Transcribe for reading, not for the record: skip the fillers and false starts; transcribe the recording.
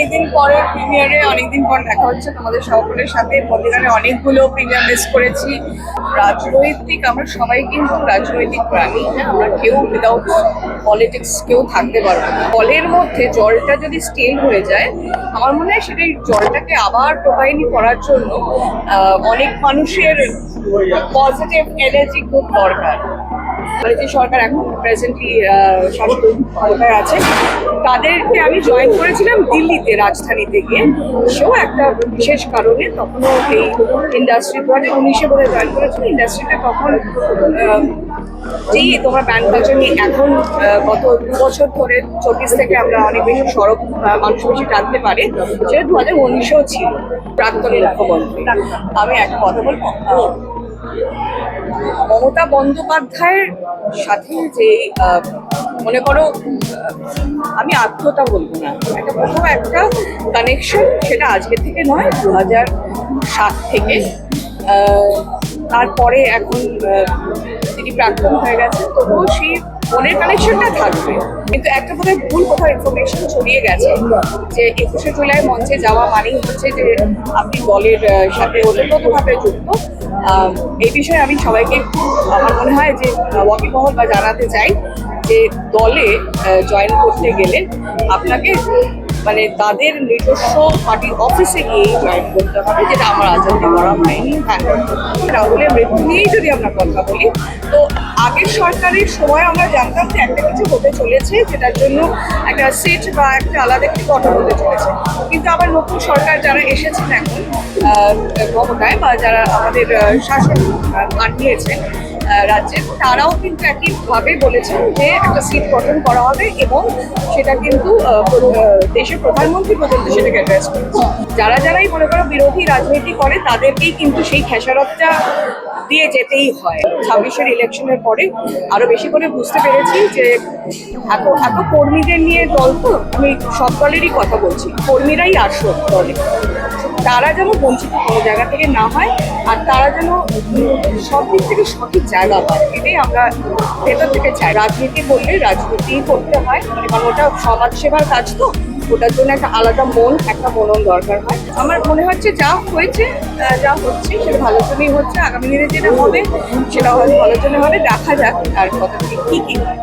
অনেকদিন পরে প্রিমিয়ারে অনেকদিন পর দেখা হচ্ছে তোমাদের সকলের সাথে। মধ্যখানে অনেকগুলো প্রিমিয়ার মিস করেছি। রাজনৈতিক, আমরা সবাই কিন্তু রাজনৈতিক প্রাণী, হ্যাঁ, আমরা কেউ উইদাউট পলিটিক্স কেউ থাকতে পারবো না। জলের মধ্যে জলটা যদি স্টেল হয়ে যায়, আমার মনে হয় সেটাই জলটাকে আবার প্রবাহিনী করার জন্য অনেক মানুষের পজিটিভ এনার্জি খুব দরকার। মানে যে সরকার এখন প্রেজেন্টলি শাসক ক্ষমতায় আছে, তাদেরকে আমি জয়েন করেছিলাম দিল্লিতে, রাজধানীতে গিয়ে। সেও একটা বিশেষ কারণে, তখনও এই ইন্ডাস্ট্রি 2019-এ বোধহয় জয়েন করেছিল। ইন্ডাস্ট্রিটা তখন যেই তোমরা ব্যান্ড কালচার নিয়ে এখন গত 2 বছর ধরে 24 থেকে আমরা অনেক বেশি সড়ক মানুষ বেশি টানতে পারে, সেটা 2019-এও ছিল। প্রাক্তন মুখ্যমন্ত্রী, আমি একটা কথা বলবো, মমতা বন্দ্যোপাধ্যায়ের সাথে যে মনে করো, আমি আত্মীয়তা বলবো না, একটা প্রথম একটা কানেকশন, সেটা আজকে থেকে নয়, 2007 থেকে। তারপরে এখন তিনি প্রাক্তন হয়ে গেছে, তবুও সেই মনের কানেকশনটা থাকবে। কিন্তু একটা বোধহয় ভুল কোথাও ইনফরমেশন ছড়িয়ে গেছে যে 21শে জুলাই মঞ্চে যাওয়া মানেই হচ্ছে যে আপনি দলের সাথে ওতপ্রোতভাবে যুক্ত। এই বিষয়ে আমি সবাইকে, আমার মনে হয় যে ওয়াকিবহল বা জানাতে চাই যে দলে জয়েন করতে গেলে আপনাকে মানে তাদের নিজস্ব পার্টির অফিসে গিয়েই জয়েন করতে হবে, যেটা আমার আজকে করা হয়নি। হ্যাঁ, রাহুলের মৃত্যু নিয়েই যদি আমরা কথা বলি, তো আগের সরকারের সময় আমরা জানতাম যে একটা কিছু হতে চলেছে, যেটার জন্য একটা সিট বা একটা আলাদা একটি গঠন হতে চলেছে। কিন্তু আবার নতুন সরকার যারা এসেছেন এখন ক্ষমতায়, বা যারা আমাদের শাসন নিয়েছেন রাজ্যে, তারাও কিন্তু একইভাবে বলেছেন যে একটা সিট গঠন করা হবে, এবং সেটা কিন্তু দেশের প্রধানমন্ত্রী পর্যন্ত সেটাকে অ্যাড্রেস করেছে। যারাই মনে করো বিরোধী রাজনীতি করে, তাদেরকেই কিন্তু সেই খেসারতটা দিয়ে যেতেই হয়। 26-এর ইলেকশনের পরে আরো বেশি করে বুঝতে পেরেছি যে এত কর্মীদের নিয়ে দল, তো আমি সব দলেরই কথা বলছি, কর্মীরাই আসল দলে, তারা যেন বঞ্চিত কোনো জায়গা থেকে না হয়, আর তারা যেন সব দিক থেকে সঠিক জায়গা পায়, এটাই আমরা ভেতর থেকে চাই। রাজনীতি করলে রাজনীতিই করতে হয়, কারণ ওটা সমাজ সেবার কাজ, তো ওটার জন্য একটা আলাদা একটা মনন দরকার হয়। আমার মনে হচ্ছে যা হয়েছে, যা হচ্ছে সেটা ভালোর জন্যই হচ্ছে। আগামী দিনে যেটা হবে সেটা হয়তো ভালোর জন্য হবে, দেখা যাক আর কথা কি হয়।